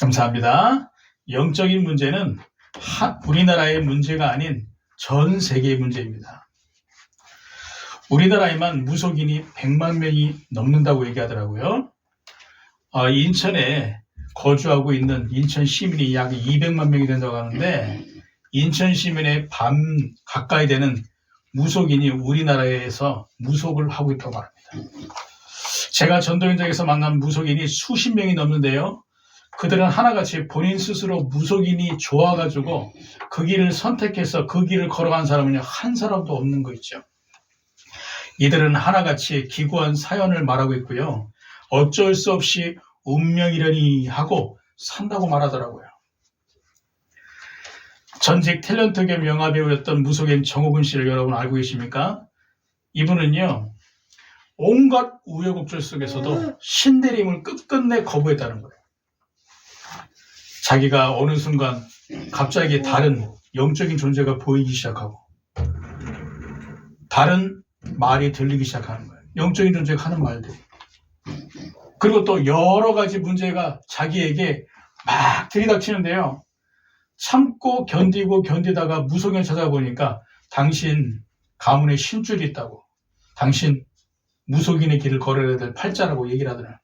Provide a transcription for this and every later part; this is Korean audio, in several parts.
감사합니다. 영적인 문제는 우리나라의 문제가 아닌 전 세계의 문제입니다. 우리나라에만 무속인이 100만 명이 넘는다고 얘기하더라고요. 인천에 거주하고 있는 인천 시민이 약 200만 명이 된다고 하는데, 인천 시민의 반 가까이 되는 무속인이 우리나라에서 무속을 하고 있다고 합니다. 제가 전도 현장에서 만난 무속인이 수십 명이 넘는데요. 그들은 하나같이 본인 스스로 무속인이 좋아가지고 그 길을 선택해서 그 길을 걸어간 사람은 한 사람도 없는 거 있죠. 이들은 하나같이 기구한 사연을 말하고 있고요. 어쩔 수 없이 운명이려니 하고 산다고 말하더라고요. 전직 탤런트 겸 영화배우였던 무속인 정호근 씨를 여러분 알고 계십니까? 이분은요, 온갖 우여곡절 속에서도 신내림을 끝끝내 거부했다는 거예요. 자기가 어느 순간 갑자기 다른 영적인 존재가 보이기 시작하고 다른 말이 들리기 시작하는 거예요. 영적인 존재가 하는 말들이. 그리고 또 여러 가지 문제가 자기에게 막 들이닥치는데요. 참고 견디고 견디다가 무속인을 찾아보니까 당신 가문에 신줄이 있다고, 당신 무속인의 길을 걸어야 될 팔자라고 얘기를 하더라고요.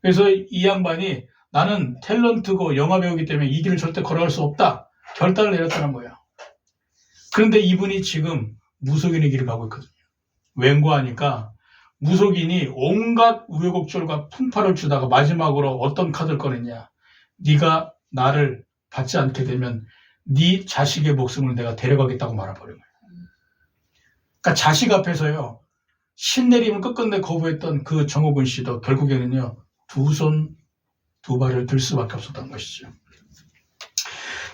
그래서 이 양반이 나는 탤런트고 영화배우이기 때문에 이 길을 절대 걸어갈 수 없다 결단을 내렸다는 거예요. 그런데 이분이 지금 무속인의 길을 가고 있거든요. 왠고하니까 무속인이 온갖 우여곡절과 풍파를 주다가 마지막으로 어떤 카드를 꺼냈냐. 네가 나를 받지 않게 되면 네 자식의 목숨을 내가 데려가겠다고 말해버린 거예요. 그러니까 자식 앞에서요, 신내림을 끝끝내 거부했던 그 정호근 씨도 결국에는요, 두 손 두 발을 들 수밖에 없었던 것이죠.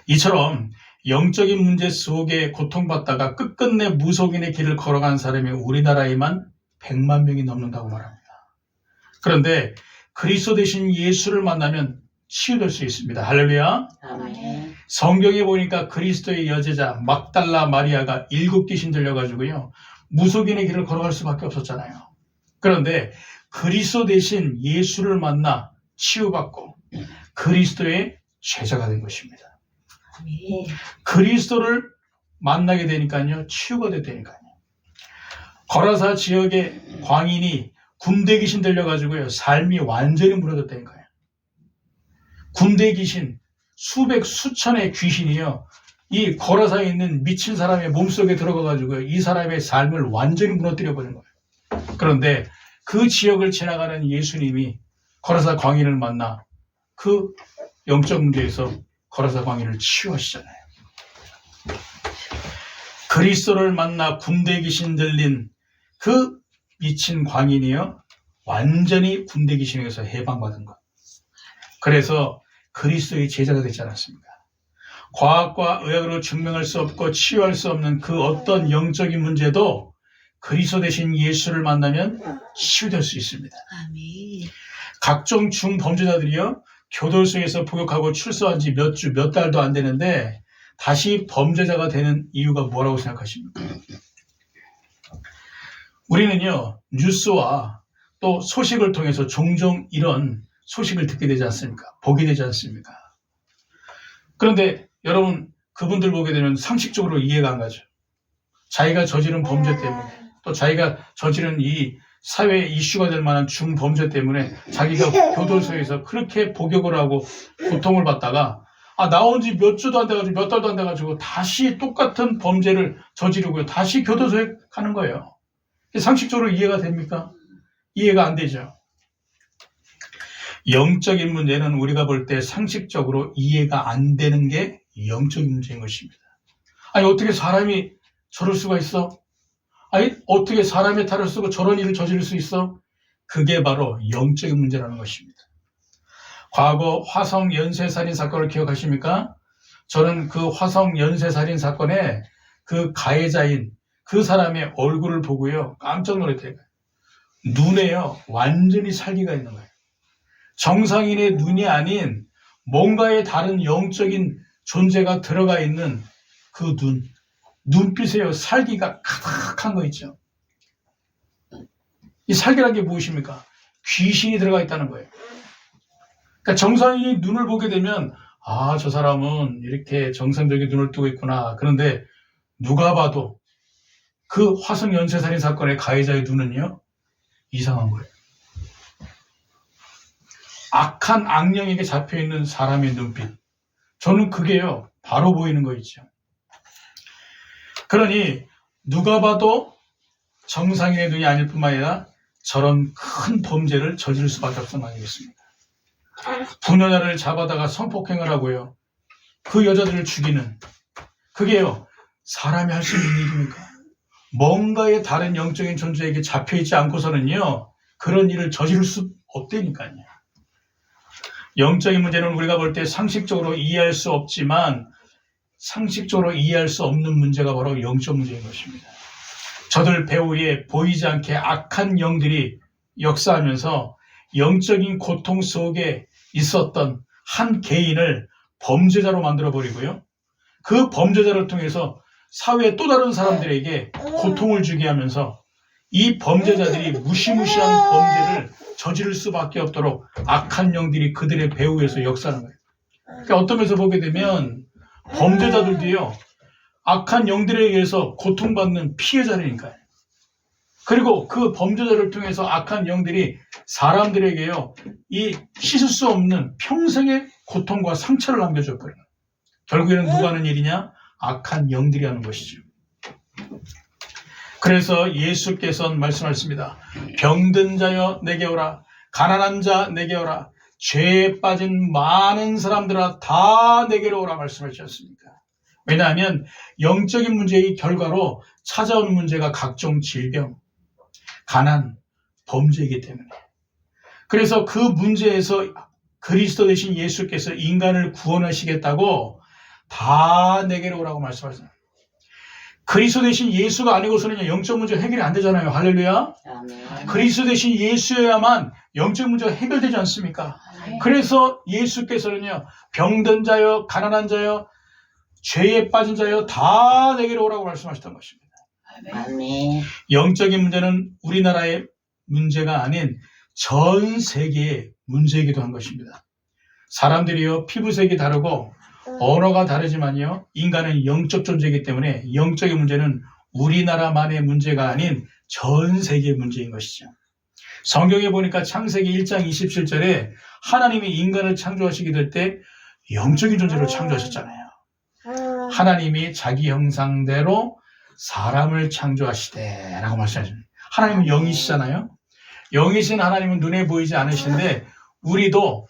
이처럼 영적인 문제 속에 고통받다가 끝끝내 무속인의 길을 걸어간 사람이 우리나라에만 100만 명이 넘는다고 말합니다. 그런데 그리스도 되신 예수를 만나면 치유될 수 있습니다. 할렐루야. 아멘. 성경에 보니까 그리스도의 여제자 막달라 마리아가 7귀신 들려가지고요, 무속인의 길을 걸어갈 수밖에 없었잖아요. 그런데 그리스도 대신 예수를 만나 치유받고 그리스도의 제자가 된 것입니다. 아멘. 그리스도를 만나게 되니까요, 치유가 됐다니까요. 거라사 지역의 광인이 군대 귀신 들려가지고요, 삶이 완전히 무너졌다니까요. 군대 귀신 수백 수천의 귀신이요, 이 거라사에 있는 미친 사람의 몸속에 들어가가지고요, 이 사람의 삶을 완전히 무너뜨려버린 거예요. 그런데 그 지역을 지나가는 예수님이 거라사 광인을 만나 그 영적 문제에서 거라사 광인을 치유하시잖아요. 그리스도를 만나 군대 귀신 들린 그 미친 광인이요, 완전히 군대 귀신에서 해방받은 것. 그래서 그리스도의 제자가 되지 않았습니까? 과학과 의학으로 증명할 수 없고 치유할 수 없는 그 어떤 영적인 문제도 그리스도 대신 예수를 만나면 치유될 수 있습니다. 아멘. 각종 중범죄자들이요, 교도소에서 복역하고 출소한 지 몇 주, 몇 달도 안 되는데 다시 범죄자가 되는 이유가 뭐라고 생각하십니까? 우리는요, 뉴스와 또 소식을 통해서 종종 이런 소식을 듣게 되지 않습니까? 보게 되지 않습니까? 그런데 여러분, 그분들 보게 되면 상식적으로 이해가 안 가죠. 자기가 저지른 범죄 때문에, 또 자기가 저지른 이 사회에 이슈가 될 만한 중범죄 때문에 자기가 교도소에서 그렇게 복역을 하고 고통을 받다가 나온 지 몇 주도 안 돼가지고 몇 달도 안 돼가지고 다시 똑같은 범죄를 저지르고요, 다시 교도소에 가는 거예요. 상식적으로 이해가 됩니까? 이해가 안 되죠. 영적인 문제는 우리가 볼 때 상식적으로 이해가 안 되는 게 영적인 문제인 것입니다. 아니, 어떻게 사람이 저럴 수가 있어? 아니, 어떻게 사람의 탈을 쓰고 저런 일을 저지를 수 있어? 그게 바로 영적인 문제라는 것입니다. 과거 화성 연쇄살인 사건을 기억하십니까? 저는 그 화성 연쇄살인 사건에 그 가해자인 그 사람의 얼굴을 보고요, 깜짝 놀랐대요. 눈에요, 완전히 살기가 있는 거예요. 정상인의 눈이 아닌 뭔가의 다른 영적인 존재가 들어가 있는 그 눈빛에요, 살기가 가득한 거 있죠. 이 살기란 게 무엇입니까? 귀신이 들어가 있다는 거예요. 그러니까 정상인이 눈을 보게 되면 아, 저 사람은 이렇게 정상적인 눈을 뜨고 있구나. 그런데 누가 봐도 그 화성 연쇄살인 사건의 가해자의 눈은요, 이상한 거예요. 악한 악령에게 잡혀있는 사람의 눈빛. 저는 그게요, 바로 보이는 거 있죠. 그러니 누가 봐도 정상인의 눈이 아닐 뿐만 아니라 저런 큰 범죄를 저지를 수밖에 없는 거 아니겠습니까? 부녀자를 잡아다가 성폭행을 하고요. 그 여자들을 죽이는, 그게요, 사람이 할 수 있는 일입니까? 뭔가의 다른 영적인 존재에게 잡혀있지 않고서는요, 그런 일을 저지를 수 없다니까요. 영적인 문제는 우리가 볼 때 상식적으로 이해할 수 없지만 상식적으로 이해할 수 없는 문제가 바로 영적 문제인 것입니다. 저들 배후에 보이지 않게 악한 영들이 역사하면서 영적인 고통 속에 있었던 한 개인을 범죄자로 만들어버리고요. 그 범죄자를 통해서 사회의 또 다른 사람들에게 고통을 주게 하면서 이 범죄자들이 무시무시한 범죄를 저지를 수밖에 없도록 악한 영들이 그들의 배후에서 역사하는 거예요. 그러니까 어떤 면에서 보게 되면 범죄자들도요, 악한 영들에 의해서 고통받는 피해자라니까요. 그리고 그 범죄자를 통해서 악한 영들이 사람들에게요, 이 씻을 수 없는 평생의 고통과 상처를 남겨줘 버려요. 결국에는 누가 하는 일이냐? 악한 영들이 하는 것이죠. 그래서 예수께서는 말씀하셨습니다. 병든 자여 내게 오라, 가난한 자 내게 오라, 죄에 빠진 많은 사람들아 다 내게로 오라 말씀하셨습니까? 왜냐하면 영적인 문제의 결과로 찾아오는 문제가 각종 질병, 가난, 범죄이기 때문에. 그래서 그 문제에서 그리스도 되신 예수께서 인간을 구원하시겠다고 다 내게로 오라고 말씀하셨습니다. 그리스도 대신 예수가 아니고서는 영적 문제 해결이 안 되잖아요. 할렐루야. 아멘. 그리스도 대신 예수여야만 영적 문제가 해결되지 않습니까? 그래서 예수께서는요, 병든 자여, 가난한 자여, 죄에 빠진 자여 다 내게로 오라고 말씀하셨던 것입니다. 아멘. 영적인 문제는 우리나라의 문제가 아닌 전 세계의 문제이기도 한 것입니다. 사람들이요, 피부색이 다르고 언어가 다르지만요, 인간은 영적 존재이기 때문에 영적인 문제는 우리나라만의 문제가 아닌 전 세계의 문제인 것이죠. 성경에 보니까 창세기 1장 27절에 하나님이 인간을 창조하시게 될 때 영적인 존재로 창조하셨잖아요. 하나님이 자기 형상대로 사람을 창조하시되 라고 말씀하십니다. 하나님은 영이시잖아요. 영이신 하나님은 눈에 보이지 않으신데 우리도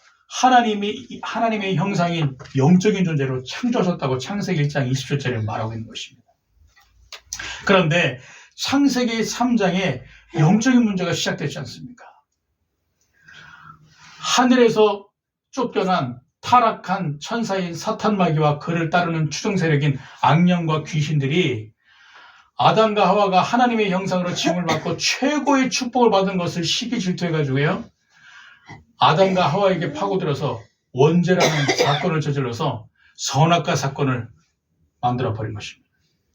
하나님의 형상인 영적인 존재로 창조하셨다고 창세기 1장 27절에 말하고 있는 것입니다. 그런데 창세기 3장에 영적인 문제가 시작되지 않습니까? 하늘에서 쫓겨난 타락한 천사인 사탄마귀와 그를 따르는 추종 세력인 악령과 귀신들이 아담과 하와가 하나님의 형상으로 지음을 받고 최고의 축복을 받은 것을 시기 질투해가지고요, 아담과 하와에게 파고들어서 원죄라는 사건을 저질러서 선악과 사건을 만들어버린 것입니다.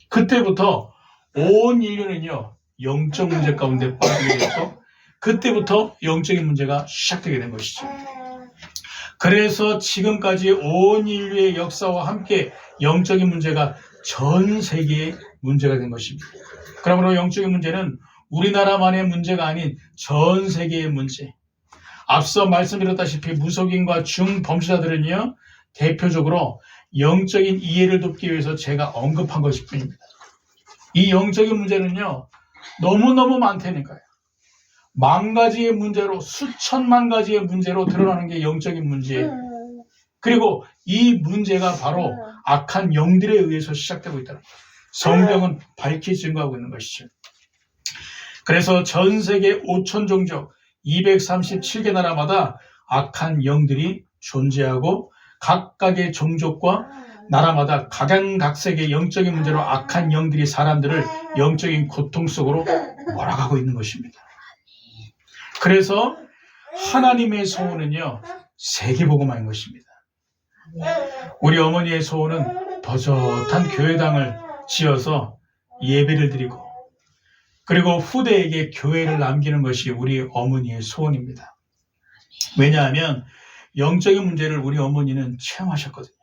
그때부터 온 인류는요, 영적 문제 가운데 빠지게 되었고, 그때부터 영적인 문제가 시작되게 된 것이죠. 그래서 지금까지 온 인류의 역사와 함께 영적인 문제가 전 세계의 문제가 된 것입니다. 그러므로 영적인 문제는 우리나라만의 문제가 아닌 전 세계의 문제. 앞서 말씀드렸다시피 무속인과 중범죄자들은요, 대표적으로 영적인 이해를 돕기 위해서 제가 언급한 것일 뿐입니다. 이 영적인 문제는요, 너무너무 많다니까요. 만 가지의 문제로, 수천만 가지의 문제로 드러나는 게 영적인 문제예요. 그리고 이 문제가 바로 악한 영들에 의해서 시작되고 있다는 거예요. 성경은 밝히 증거하고 있는 것이죠. 그래서 전 세계 5천 종족 237개 나라마다 악한 영들이 존재하고 각각의 종족과 나라마다 각양각색의 영적인 문제로 악한 영들이 사람들을 영적인 고통 속으로 몰아가고 있는 것입니다. 그래서 하나님의 소원은요, 세계복음화인 것입니다. 우리 어머니의 소원은 버젓한 교회당을 지어서 예배를 드리고 그리고 후대에게 교회를 남기는 것이 우리 어머니의 소원입니다. 왜냐하면 영적인 문제를 우리 어머니는 체험하셨거든요.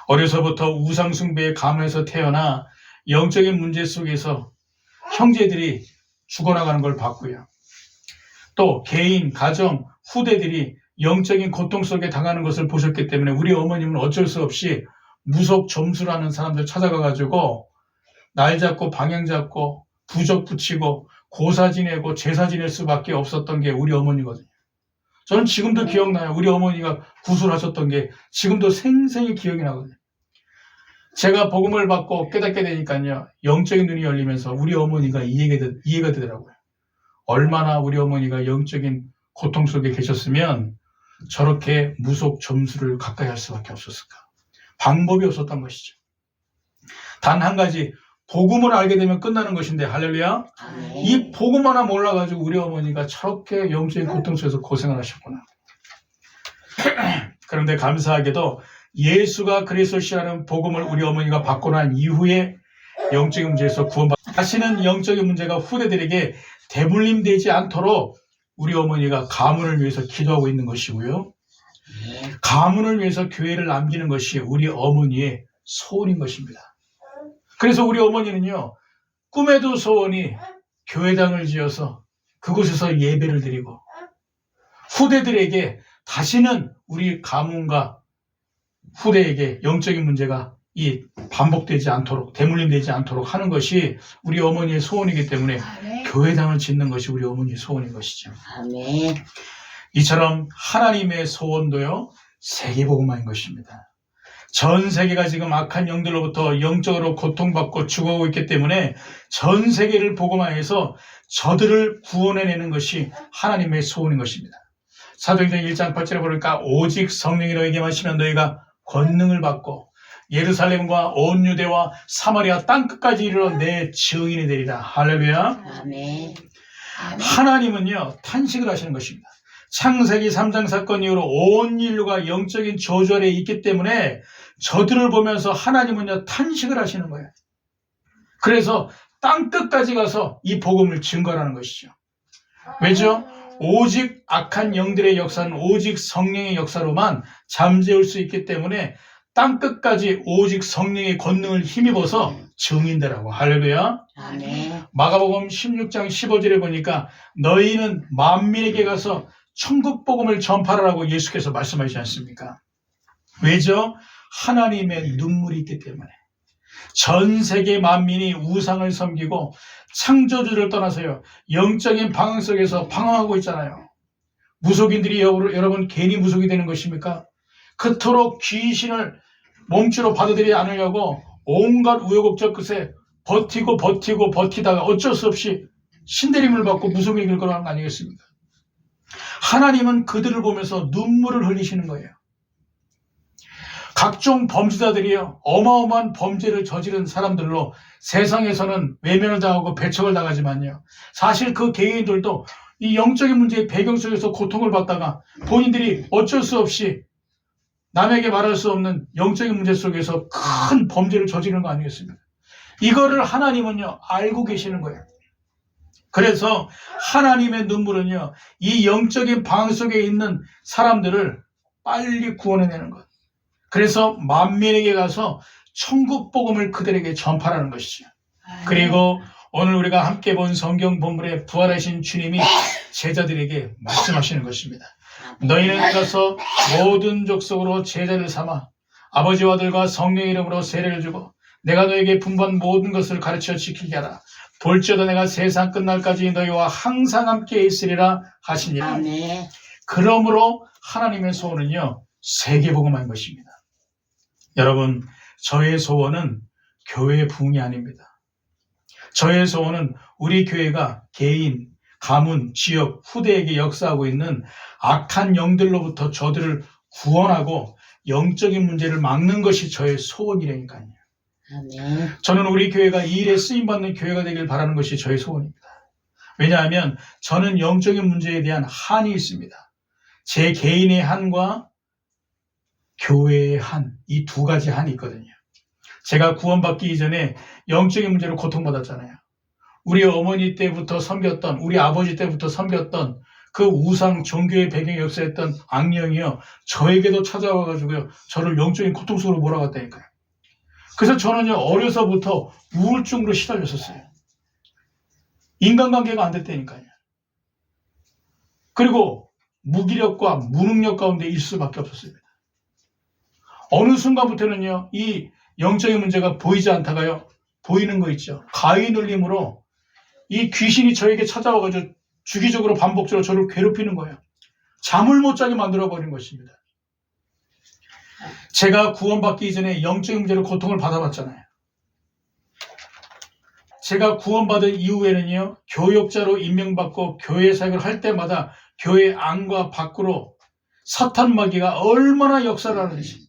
어려서부터 우상숭배에 감해서 태어나 영적인 문제 속에서 형제들이 죽어나가는 걸 봤고요. 또 개인, 가정, 후대들이 영적인 고통 속에 당하는 것을 보셨기 때문에 우리 어머님은 어쩔 수 없이 무속 점수라는 사람들 찾아가가지고 날 잡고 방향 잡고 부적 붙이고 고사 지내고 제사 지낼 수밖에 없었던 게 우리 어머니거든요. 저는 지금도 기억나요. 우리 어머니가 구술하셨던 게 지금도 생생히 기억이 나거든요. 제가 복음을 받고 깨닫게 되니까요. 영적인 눈이 열리면서 우리 어머니가 이해가 되더라고요. 얼마나 우리 어머니가 영적인 고통 속에 계셨으면 저렇게 무속 점수를 가까이 할 수밖에 없었을까. 방법이 없었던 것이죠. 단 한 가지, 복음을 알게 되면 끝나는 것인데, 할렐루야. 아멘. 이 복음 하나 몰라가지고 우리 어머니가 저렇게 영적인 고통 속에서 고생을 하셨구나. 그런데 감사하게도 예수가 그리스도시라는 복음을 우리 어머니가 받고 난 이후에 영적인 문제에서 구원받고 다시는 영적인 문제가 후대들에게 대물림되지 않도록 우리 어머니가 가문을 위해서 기도하고 있는 것이고요. 가문을 위해서 교회를 남기는 것이 우리 어머니의 소원인 것입니다. 그래서 우리 어머니는요, 꿈에도 소원이 교회당을 지어서 그곳에서 예배를 드리고 후대들에게 다시는 우리 가문과 후대에게 영적인 문제가 반복되지 않도록, 대물림되지 않도록 하는 것이 우리 어머니의 소원이기 때문에 교회당을 짓는 것이 우리 어머니의 소원인 것이죠. 아멘. 이처럼 하나님의 소원도요, 세계복음화인 것입니다. 전 세계가 지금 악한 영들로부터 영적으로 고통받고 죽어가고 있기 때문에 전 세계를 복음화해서 저들을 구원해내는 것이 하나님의 소원인 것입니다. 사도행전 1장 8절에 보니까 오직 성령이 너에게 마시면 너희가 권능을 받고 예루살렘과 온 유대와 사마리아 땅끝까지 이르러 내 증인이 되리라. 할렐루야. 아멘. 하나님은요, 탄식을 하시는 것입니다. 창세기 3장 사건 이후로 온 인류가 영적인 저주 아래에 있기 때문에 저들을 보면서 하나님은요, 탄식을 하시는 거예요. 그래서 땅끝까지 가서 이 복음을 증거하는 것이죠. 왜죠? 오직 악한 영들의 역사는 오직 성령의 역사로만 잠재울 수 있기 때문에 땅끝까지 오직 성령의 권능을 힘입어서 증인되라고. 할렐루야. 아멘. 마가복음 16장 15절에 보니까 너희는 만민에게 가서 천국 복음을 전파하라고 예수께서 말씀하시지 않습니까? 왜죠? 하나님의 눈물이 있기 때문에. 전 세계 만민이 우상을 섬기고 창조주를 떠나서요, 영적인 방황 속에서 방황하고 있잖아요. 무속인들이 여러분 괜히 무속이 되는 것입니까? 그토록 귀신을 몸주로 받아들이지 않으려고 온갖 우여곡절 끝에 버티다가 어쩔 수 없이 신대림을 받고 무속인이 될 거라는 거 아니겠습니까? 하나님은 그들을 보면서 눈물을 흘리시는 거예요. 각종 범죄자들이요, 어마어마한 범죄를 저지른 사람들로 세상에서는 외면을 당하고 배척을 당하지만요, 사실 그 개인들도 이 영적인 문제의 배경 속에서 고통을 받다가 본인들이 어쩔 수 없이 남에게 말할 수 없는 영적인 문제 속에서 큰 범죄를 저지르는 거 아니겠습니까? 이거를 하나님은요, 알고 계시는 거예요. 그래서 하나님의 눈물은요, 이 영적인 방황 속에 있는 사람들을 빨리 구원해내는 것. 그래서 만민에게 가서 천국 복음을 그들에게 전파하는 것이죠. 그리고 오늘 우리가 함께 본 성경 본문에 부활하신 주님이 제자들에게 말씀하시는 것입니다. 너희는 가서 모든 족속으로 제자를 삼아 아버지와 아들과 성령의 이름으로 세례를 주고 내가 너에게 분부한 모든 것을 가르쳐 지키게 하라. 볼지어다 내가 세상 끝날까지 너희와 항상 함께 있으리라 하시니라. 아멘. 그러므로 하나님의 소원은요, 세계복음화인 것입니다. 여러분, 저의 소원은 교회의 부흥이 아닙니다. 저의 소원은 우리 교회가 개인, 가문, 지역, 후대에게 역사하고 있는 악한 영들로부터 저들을 구원하고 영적인 문제를 막는 것이 저의 소원이라니까요. 아멘. 저는 우리 교회가 이 일에 쓰임받는 교회가 되길 바라는 것이 저의 소원입니다. 왜냐하면 저는 영적인 문제에 대한 한이 있습니다. 제 개인의 한과 교회의 한, 이 두 가지 한이 있거든요. 제가 구원받기 이전에 영적인 문제로 고통받았잖아요. 우리 어머니 때부터 섬겼던, 우리 아버지 때부터 섬겼던 그 우상 종교의 배경에 역사했던 악령이요, 저에게도 찾아와가지고요, 저를 영적인 고통 속으로 몰아갔다니까요. 그래서 저는요, 어려서부터 우울증으로 시달렸었어요. 인간관계가 안 됐다니까요. 그리고 무기력과 무능력 가운데 일 수밖에 없었습니다. 어느 순간부터는요, 이 영적인 문제가 보이지 않다가요, 보이는 거 있죠. 가위 눌림으로 이 귀신이 저에게 찾아와가지고 주기적으로 반복적으로 저를 괴롭히는 거예요. 잠을 못 자게 만들어버린 것입니다. 제가 구원받기 이전에 영적인 문제로 고통을 받아봤잖아요. 제가 구원받은 이후에는요, 교역자로 임명받고 교회 사역을 할 때마다 교회 안과 밖으로 사탄 마귀가 얼마나 역사를 하는지,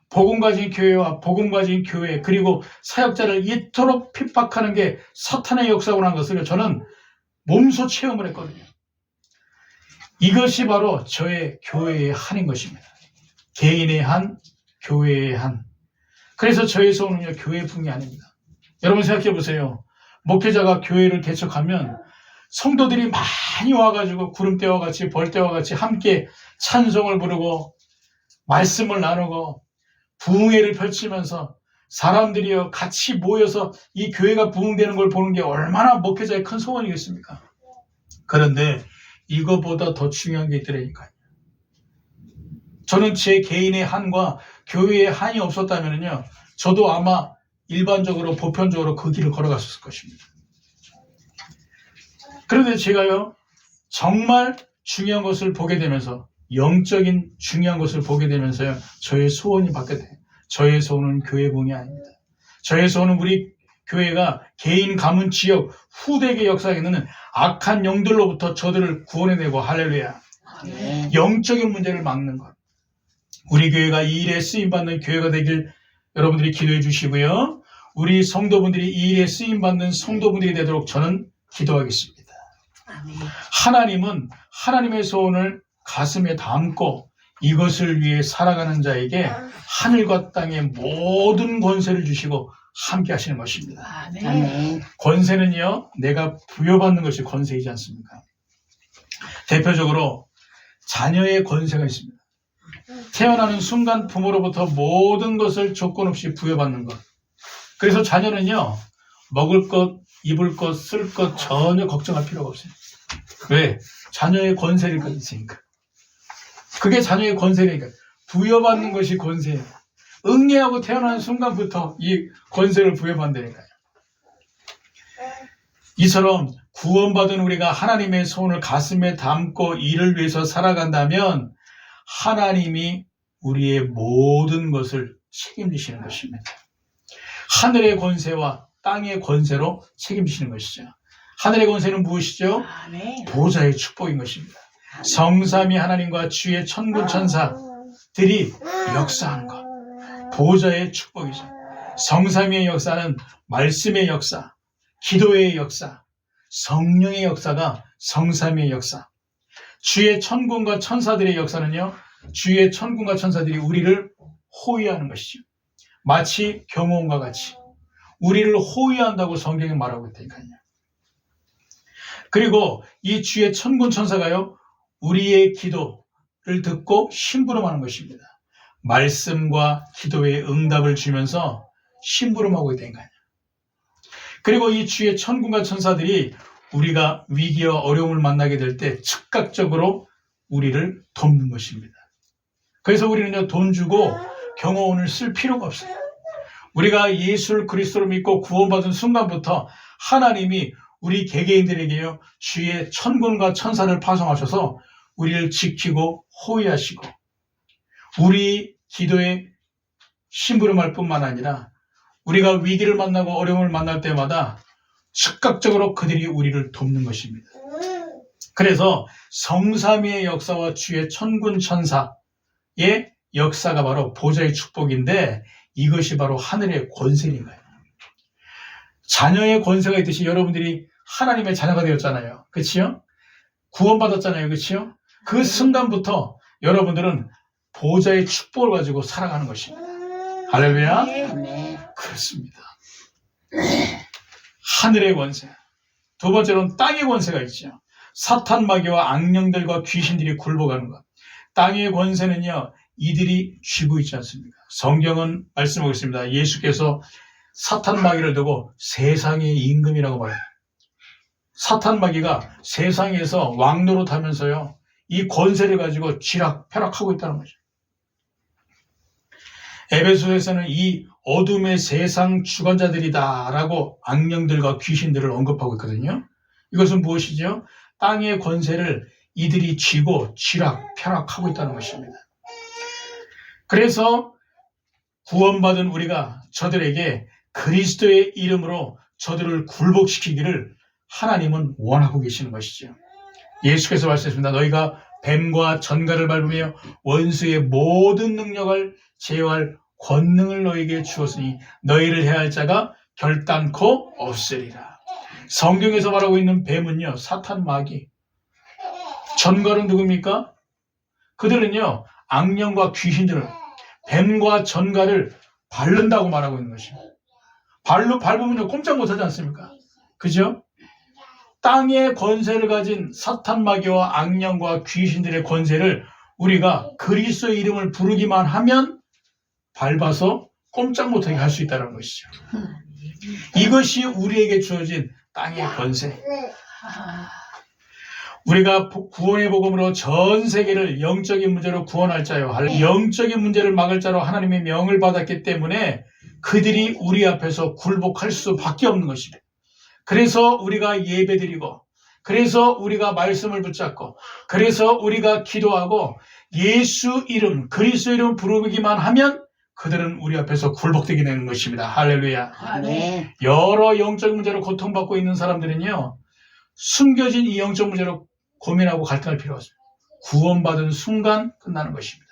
복음 가진 교회와 복음 가진 교회, 그리고 사역자를 이토록 핍박하는 게 사탄의 역사구나 하는 것을 저는 몸소 체험을 했거든요. 이것이 바로 저의 교회의 한인 것입니다. 개인의 한, 교회의 한. 그래서 저의 소원은요, 교회 풍이 아닙니다. 여러분 생각해 보세요. 목회자가 교회를 개척하면 성도들이 많이 와가지고 구름대와 같이 벌대와 같이 함께 찬송을 부르고 말씀을 나누고 부흥회를 펼치면서 사람들이요 같이 모여서 이 교회가 부흥되는 걸 보는 게 얼마나 목회자의 큰 소원이겠습니까? 그런데 이거보다 더 중요한 게 있더라니까요. 저는 제 개인의 한과 교회의 한이 없었다면요, 저도 아마 일반적으로 보편적으로 그 길을 걸어갔을 것입니다. 그런데 제가요, 정말 중요한 것을 보게 되면서, 영적인 중요한 것을 보게 되면서요, 저의 소원이 바뀌어요. 저의 소원은 교회 부흥이 아닙니다. 저의 소원은 우리 교회가 개인, 가문, 지역, 후대계 역사에 있는 악한 영들로부터 저들을 구원해내고, 할렐루야. 네. 영적인 문제를 막는 것. 우리 교회가 이 일에 쓰임받는 교회가 되길 여러분들이 기도해 주시고요. 우리 성도분들이 이 일에 쓰임받는 성도분들이 되도록 저는 기도하겠습니다. 아멘. 하나님은 하나님의 소원을 가슴에 담고 이것을 위해 살아가는 자에게 하늘과 땅의 모든 권세를 주시고 함께 하시는 것입니다. 아멘. 권세는요, 내가 부여받는 것이 권세이지 않습니까? 대표적으로 자녀의 권세가 있습니다. 태어나는 순간 부모로부터 모든 것을 조건 없이 부여받는 것. 그래서 자녀는요, 먹을 것, 입을 것, 쓸 것 전혀 걱정할 필요가 없어요. 왜? 자녀의 권세가 있으니까. 그게 자녀의 권세니까. 부여받는 것이 권세예요. 응애하고 태어나는 순간부터 이 권세를 부여받는다니까요. 이처럼 구원받은 우리가 하나님의 소원을 가슴에 담고 이를 위해서 살아간다면 하나님이 우리의 모든 것을 책임지시는 것입니다. 하늘의 권세와 땅의 권세로 책임지시는 것이죠. 하늘의 권세는 무엇이죠? 아멘. 보좌의 축복인 것입니다. 성삼위 하나님과 주의 천군 천사들이 역사하는 것. 보좌의 축복이죠. 성삼위의 역사는 말씀의 역사, 기도의 역사, 성령의 역사가 성삼위의 역사. 주의 천군과 천사들의 역사는요, 주의 천군과 천사들이 우리를 호위하는 것이죠. 마치 경호원과 같이 우리를 호위한다고 성경이 말하고 있다니까요. 그리고 이 주의 천군 천사가요, 우리의 기도를 듣고 심부름하는 것입니다. 말씀과 기도의 응답을 주면서 심부름하고 있다니까요. 그리고 이 주의 천군과 천사들이 우리가 위기와 어려움을 만나게 될 때 즉각적으로 우리를 돕는 것입니다. 그래서 우리는요, 돈 주고 경호원을 쓸 필요가 없어요. 우리가 예수를 그리스도로 믿고 구원받은 순간부터 하나님이 우리 개개인들에게요, 주의 천군과 천사를 파송하셔서 우리를 지키고 호위하시고 우리 기도에 심부름할 뿐만 아니라 우리가 위기를 만나고 어려움을 만날 때마다 즉각적으로 그들이 우리를 돕는 것입니다. 그래서 성삼위의 역사와 주의 천군 천사의 역사가 바로 보좌의 축복인데 이것이 바로 하늘의 권세인 거예요. 자녀의 권세가 있듯이 여러분들이 하나님의 자녀가 되었잖아요. 그치요? 구원받았잖아요. 그치요? 그 순간부터 여러분들은 보좌의 축복을 가지고 살아가는 것입니다. 할렐루야. 아멘. 그렇습니다. 하늘의 권세. 두 번째로는 땅의 권세가 있죠. 사탄 마귀와 악령들과 귀신들이 굴복하는 것. 땅의 권세는요, 이들이 쥐고 있지 않습니까? 성경은 말씀하고 있습니다. 예수께서 사탄 마귀를 두고 세상의 임금이라고 말해요. 사탄 마귀가 세상에서 왕노릇하면서요, 이 권세를 가지고 쥐락펴락하고 있다는 거죠. 에베소에서는 이 어둠의 세상 주관자들이다라고 악령들과 귀신들을 언급하고 있거든요. 이것은 무엇이죠? 땅의 권세를 이들이 쥐고 쥐락펴락하고 있다는 것입니다. 그래서 구원받은 우리가 저들에게 그리스도의 이름으로 저들을 굴복시키기를 하나님은 원하고 계시는 것이죠. 예수께서 말씀하셨습니다. 너희가 뱀과 전갈을 밟으며 원수의 모든 능력을 제어할 권능을 너희에게 주었으니 너희를 해할 자가 결단코 없으리라. 성경에서 말하고 있는 뱀은요, 사탄 마귀. 전갈은 누굽니까? 그들은요, 악령과 귀신들을, 뱀과 전갈을 밟는다고 말하고 있는 것입니다. 발로 밟으면 꼼짝 못하지 않습니까? 그죠? 땅의 권세를 가진 사탄 마귀와 악령과 귀신들의 권세를 우리가 그리스도의 이름을 부르기만 하면 밟아서 꼼짝 못하게 할 수 있다는 것이죠. 이것이 우리에게 주어진 땅의 권세. 우리가 구원의 복음으로 전 세계를 영적인 문제로 구원할 자요, 영적인 문제를 막을 자로 하나님의 명을 받았기 때문에 그들이 우리 앞에서 굴복할 수밖에 없는 것입니다. 그래서 우리가 예배드리고, 그래서 우리가 말씀을 붙잡고, 그래서 우리가 기도하고 예수 이름, 그리스도 이름 부르기만 하면 그들은 우리 앞에서 굴복되게 되는 것입니다. 할렐루야. 아멘. 여러 영적 문제로 고통받고 있는 사람들은요, 숨겨진 이 영적 문제로 고민하고 갈등할 필요가 없습니다. 구원받은 순간 끝나는 것입니다.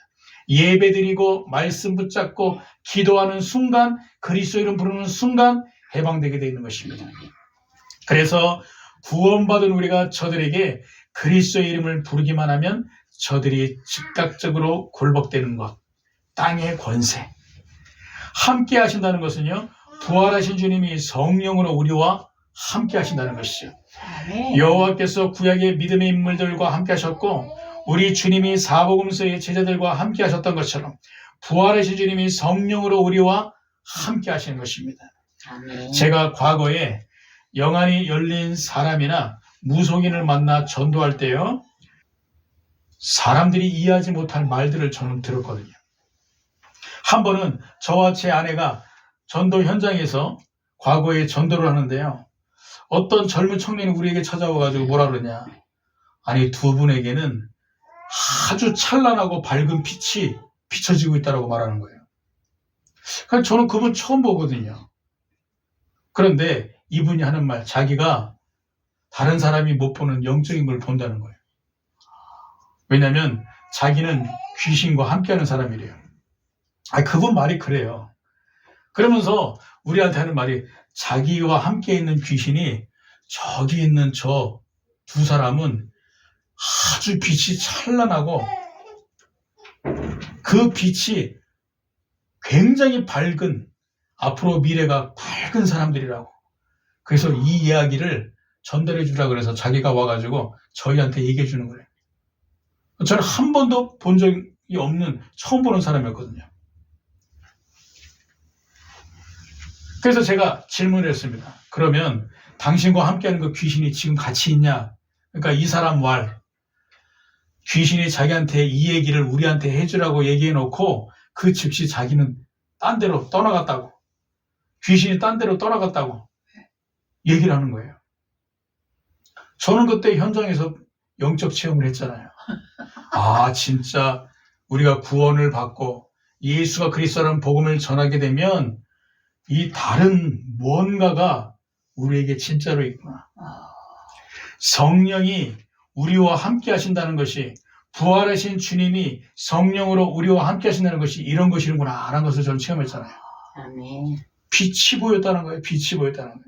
예배드리고 말씀 붙잡고 기도하는 순간, 그리스도 이름 부르는 순간 해방되게 되어 있는 것입니다. 그래서 구원받은 우리가 저들에게 그리스도의 이름을 부르기만 하면 저들이 즉각적으로 굴복되는 것, 땅의 권세. 함께 하신다는 것은요, 부활하신 주님이 성령으로 우리와 함께 하신다는 것이죠. 아멘. 여호와께서 구약의 믿음의 인물들과 함께 하셨고 우리 주님이 사복음서의 제자들과 함께 하셨던 것처럼 부활하신 주님이 성령으로 우리와 함께 하시는 것입니다. 아멘. 제가 과거에 영안이 열린 사람이나 무속인을 만나 전도할 때요, 사람들이 이해하지 못할 말들을 저는 들었거든요. 한 번은 저와 제 아내가 전도 현장에서 과거에 전도를 하는데요, 어떤 젊은 청년이 우리에게 찾아와가지고 뭐라 그러냐. 아니, 두 분에게는 아주 찬란하고 밝은 빛이 비춰지고 있다고 말하는 거예요. 그러니까 저는 그분 처음 보거든요. 그런데 이분이 하는 말, 자기가 다른 사람이 못 보는 영적인 걸 본다는 거예요. 왜냐하면 자기는 귀신과 함께하는 사람이래요. 그분 말이 그래요. 그러면서 우리한테 하는 말이, 자기와 함께 있는 귀신이 저기 있는 저 두 사람은 아주 빛이 찬란하고 그 빛이 굉장히 밝은, 앞으로 미래가 밝은 사람들이라고. 그래서 이 이야기를 전달해 주라 그래서 자기가 와가지고 저희한테 얘기해 주는 거예요. 저는 한 번도 본 적이 없는, 처음 보는 사람이었거든요. 그래서 제가 질문을 했습니다. 그러면 당신과 함께하는 그 귀신이 지금 같이 있냐? 그러니까 이 사람 말, 귀신이 자기한테 이 얘기를 우리한테 해주라고 얘기해 놓고 그 즉시 자기는 딴 데로 떠나갔다고, 귀신이 딴 데로 떠나갔다고 얘기를 하는 거예요. 저는 그때 현장에서 영적 체험을 했잖아요. 진짜 우리가 구원을 받고 예수가 그리스도라는 복음을 전하게 되면 이 다른 뭔가가 우리에게 진짜로 있구나. 성령이 우리와 함께 하신다는 것이, 부활하신 주님이 성령으로 우리와 함께 하신다는 것이 이런 것이구나 라는 것을 저는 체험했잖아요. 아멘. 빛이 보였다는 거예요. 빛이 보였다는 거예요.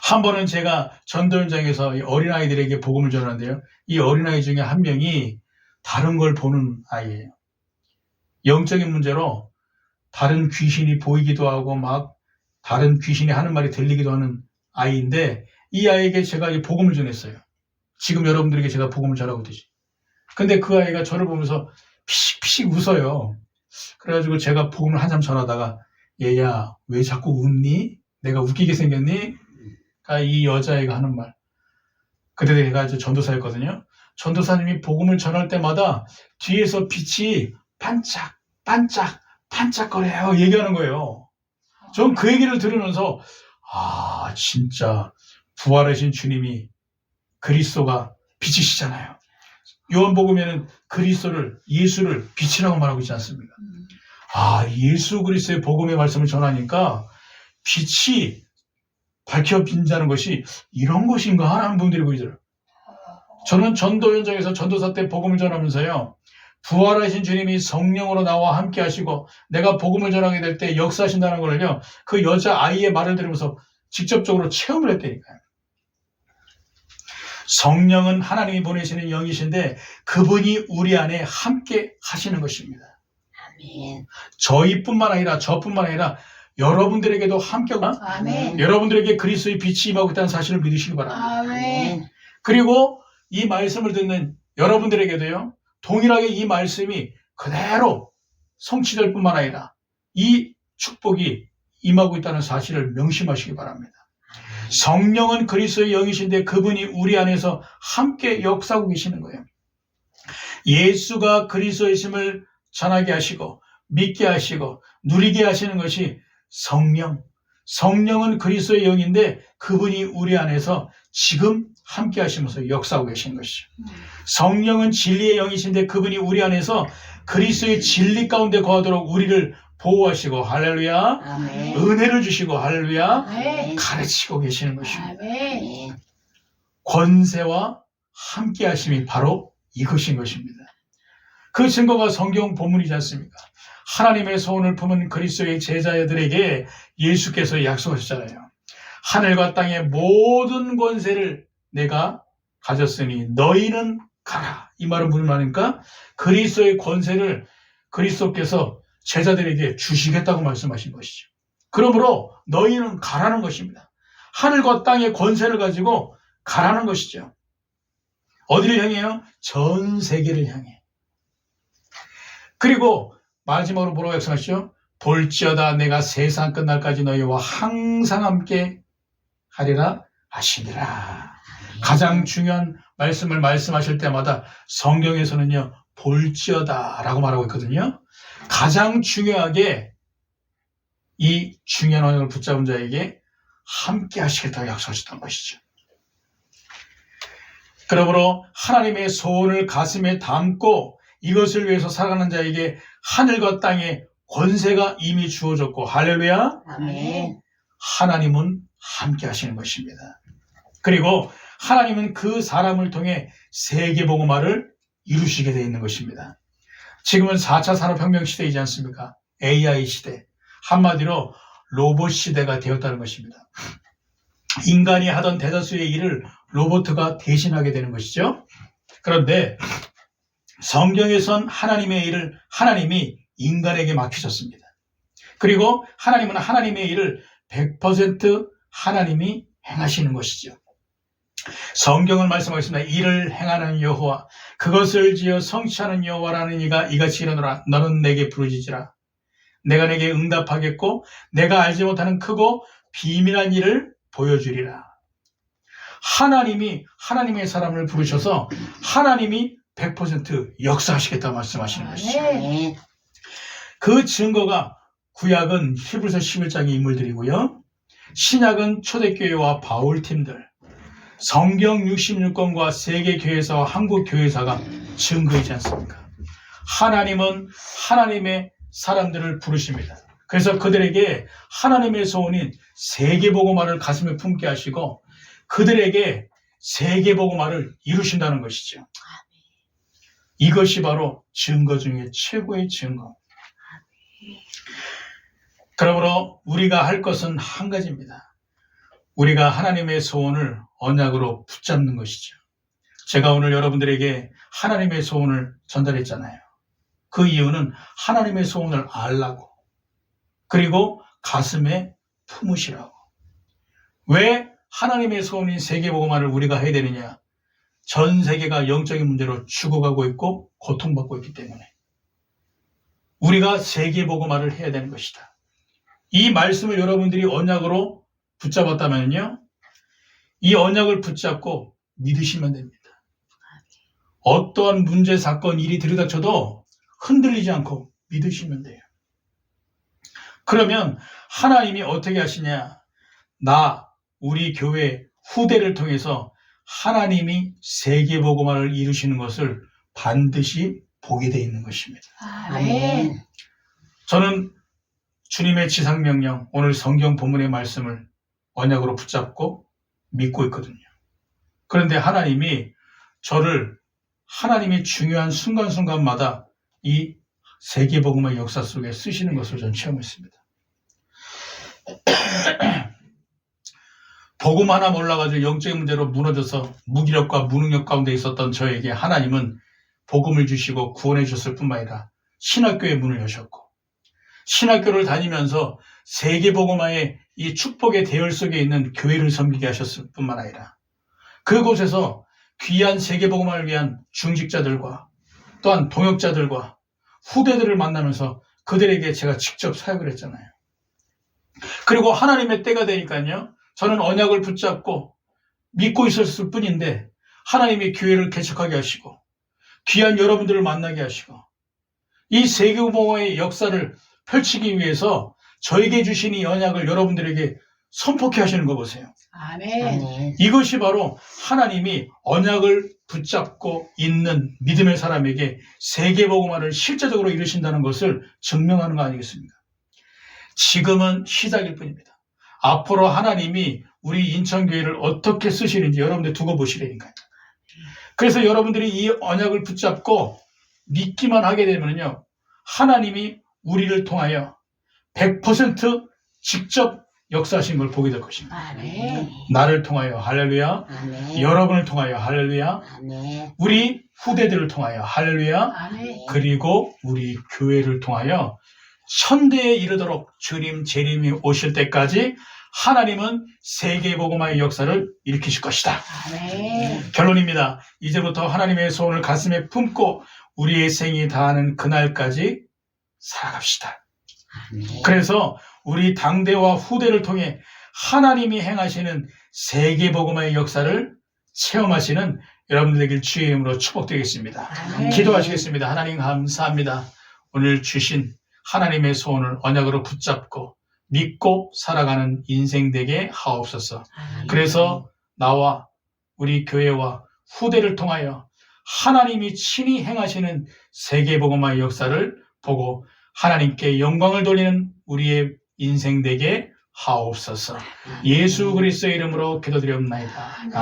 한 번은 제가 전도 현장에서 어린아이들에게 복음을 전하는데요, 이 어린아이 중에 한 명이 다른 걸 보는 아이예요. 영적인 문제로 다른 귀신이 보이기도 하고 막 다른 귀신이 하는 말이 들리기도 하는 아이인데, 이 아이에게 제가 이 복음을 전했어요. 지금 여러분들에게 제가 복음을 전하고 있듯이. 근데 그 아이가 저를 보면서 피식피식 웃어요. 그래가지고 제가 복음을 한참 전하다가 얘야 왜 자꾸 웃니? 내가 웃기게 생겼니? 이 여자애가 하는 말. 그때 내가 이제 전도사였거든요. 전도사님이 복음을 전할 때마다 뒤에서 빛이 반짝 반짝 반짝거려요 얘기하는 거예요. 전 그 얘기를 들으면서 진짜 부활하신 주님이 그리스도가 빛이시잖아요. 요한복음에는 그리스도를 예수를 빛이라고 말하고 있지 않습니까? 예수 그리스도의 복음의 말씀을 전하니까 빛이 밝혀 빈다는 것이 이런 것인가 하는 분들이 보이더라고요. 저는 전도 현장에서 전도사 때 복음을 전하면서요. 부활하신 주님이 성령으로 나와 함께 하시고 내가 복음을 전하게 될 때 역사하신다는 걸요. 그 여자아이의 말을 들으면서 직접적으로 체험을 했다니까요. 성령은 하나님이 보내시는 영이신데 그분이 우리 안에 함께 하시는 것입니다. 아멘. 저희뿐만 아니라 저뿐만 아니라 여러분들에게도 함께 아멘. 여러분들에게 그리스도의 빛이 임하고 있다는 사실을 믿으시기 바랍니다. 아멘. 그리고 이 말씀을 듣는 여러분들에게도요. 동일하게 이 말씀이 그대로 성취될 뿐만 아니라 이 축복이 임하고 있다는 사실을 명심하시기 바랍니다. 성령은 그리스도의 영이신데 그분이 우리 안에서 함께 역사하고 계시는 거예요. 예수가 그리스도이심을 전하게 하시고 믿게 하시고 누리게 하시는 것이 성령. 성령은 그리스도의 영인데 그분이 우리 안에서 지금 함께 하시면서 역사하고 계신 것이죠. 성령은 진리의 영이신데 그분이 우리 안에서 그리스도의 진리 가운데 거하도록 우리를 보호하시고 할렐루야. 아멘. 은혜를 주시고 할렐루야. 아멘. 가르치고 계시는 것입니다. 아멘. 권세와 함께 하심이 바로 이것인 것입니다. 그 증거가 성경 본문이지 않습니까? 하나님의 소원을 품은 그리스도의 제자들에게 예수께서 약속하셨잖아요. 하늘과 땅의 모든 권세를 내가 가졌으니 너희는 가라. 이 말은 무슨 말입니까? 그리스도의 권세를 그리스도께서 제자들에게 주시겠다고 말씀하신 것이죠. 그러므로 너희는 가라는 것입니다. 하늘과 땅의 권세를 가지고 가라는 것이죠. 어디를 향해요? 전 세계를 향해. 그리고 마지막으로 뭐라고 약속하시죠? 볼지어다 내가 세상 끝날까지 너희와 항상 함께 하리라 하시니라. 가장 중요한 말씀을 말씀하실 때마다 성경에서는요. 볼지어다 라고 말하고 있거든요. 가장 중요하게 이 중요한 언약을 붙잡은 자에게 함께 하시겠다고 약속하셨던 것이죠. 그러므로 하나님의 소원을 가슴에 담고 이것을 위해서 살아가는 자에게 하늘과 땅의 권세가 이미 주어졌고 할렐루야. 아멘. 하나님은 함께 하시는 것입니다. 그리고 하나님은 그 사람을 통해 세계복음화를 이루시게 되어 있는 것입니다. 지금은 4차 산업혁명 시대이지 않습니까? AI 시대. 한마디로 로봇 시대가 되었다는 것입니다. 인간이 하던 대다수의 일을 로봇가 대신하게 되는 것이죠. 그런데 성경에선 하나님의 일을 하나님이 인간에게 맡기셨습니다. 그리고 하나님은 하나님의 일을 100% 하나님이 행하시는 것이죠. 성경을 말씀하겠습니다. 이를 행하는 여호와 그것을 지어 성취하는 여호와라는 이가 이같이 이르노라. 너는 내게 부르짖으라. 내가 내게 응답하겠고 내가 알지 못하는 크고 비밀한 일을 보여주리라. 하나님이 하나님의 사람을 부르셔서 하나님이 100% 역사하시겠다고 말씀하시는 것이죠. 아멘. 그 증거가 구약은 히브리서 11장의 인물들이고요. 신약은 초대교회와 바울팀들, 성경 66권과 세계교회사와 한국교회사가 증거이지 않습니까? 하나님은 하나님의 사람들을 부르십니다. 그래서 그들에게 하나님의 소원인 세계복음화를 가슴에 품게 하시고 그들에게 세계복음화를 이루신다는 것이죠. 이것이 바로 증거 중에 최고의 증거. 그러므로 우리가 할 것은 한 가지입니다. 우리가 하나님의 소원을 언약으로 붙잡는 것이죠. 제가 오늘 여러분들에게 하나님의 소원을 전달했잖아요. 그 이유는 하나님의 소원을 알라고, 그리고 가슴에 품으시라고. 왜 하나님의 소원인 세계복음화를 우리가 해야 되느냐? 전 세계가 영적인 문제로 죽어가고 있고 고통받고 있기 때문에 우리가 세계복음화를 해야 되는 것이다. 이 말씀을 여러분들이 언약으로 붙잡았다면요, 이 언약을 붙잡고 믿으시면 됩니다. 어떠한 문제, 사건, 일이 들이닥쳐도 흔들리지 않고 믿으시면 돼요. 그러면 하나님이 어떻게 하시냐? 우리 교회 후대를 통해서 하나님이 세계복음화를 이루시는 것을 반드시 보게 되어 있는 것입니다. 아멘. 저는 주님의 지상명령, 오늘 성경 본문의 말씀을 언약으로 붙잡고 믿고 있거든요. 그런데 하나님이 저를 하나님의 중요한 순간순간마다 이 세계복음의 역사 속에 쓰시는 것을 저는 체험했습니다. 복음 하나 몰라가지고 영적인 문제로 무너져서 무기력과 무능력 가운데 있었던 저에게 하나님은 복음을 주시고 구원해 주셨을 뿐만 아니라 신학교의 문을 여셨고, 신학교를 다니면서 세계복음화의 이 축복의 대열 속에 있는 교회를 섬기게 하셨을 뿐만 아니라 그곳에서 귀한 세계복음화를 위한 중직자들과 또한 동역자들과 후대들을 만나면서 그들에게 제가 직접 사역을 했잖아요. 그리고 하나님의 때가 되니까요, 저는 언약을 붙잡고 믿고 있었을 뿐인데 하나님이 교회를 개척하게 하시고 귀한 여러분들을 만나게 하시고 이 세계복음화의 역사를 펼치기 위해서 저에게 주신 이 언약을 여러분들에게 선포케 하시는 거 보세요. 아멘. 이것이 바로 하나님이 언약을 붙잡고 있는 믿음의 사람에게 세계복음화를 실제적으로 이루신다는 것을 증명하는 거 아니겠습니까? 지금은 시작일 뿐입니다. 앞으로 하나님이 우리 인천교회를 어떻게 쓰시는지 여러분들 두고 보시라니까요. 그래서 여러분들이 이 언약을 붙잡고 믿기만 하게 되면요, 하나님이 우리를 통하여 100% 직접 역사하신 걸 보게 될 것입니다. 아멘. 나를 통하여 할렐루야, 아멘. 여러분을 통하여 할렐루야, 아멘. 우리 후대들을 통하여 할렐루야, 아멘. 그리고 우리 교회를 통하여 천대에 이르도록 주님 재림이 오실 때까지 하나님은 세계복음화의 역사를 일으키실 것이다. 아멘. 결론입니다. 이제부터 하나님의 소원을 가슴에 품고 우리의 생이 다하는 그날까지 살아갑시다. 아멘. 그래서 우리 당대와 후대를 통해 하나님이 행하시는 세계복음화의 역사를 체험하시는 여러분들 되길 주의 이름으로 축복드리겠습니다. 아멘. 기도하시겠습니다. 하나님 감사합니다. 오늘 주신 하나님의 소원을 언약으로 붙잡고 믿고 살아가는 인생 되게 하옵소서. 아멘. 그래서 나와 우리 교회와 후대를 통하여 하나님이 친히 행하시는 세계복음화의 역사를 보고 하나님께 영광을 돌리는 우리의 인생 되게 하옵소서. 예수 그리스도의 이름으로 기도드리옵나이다.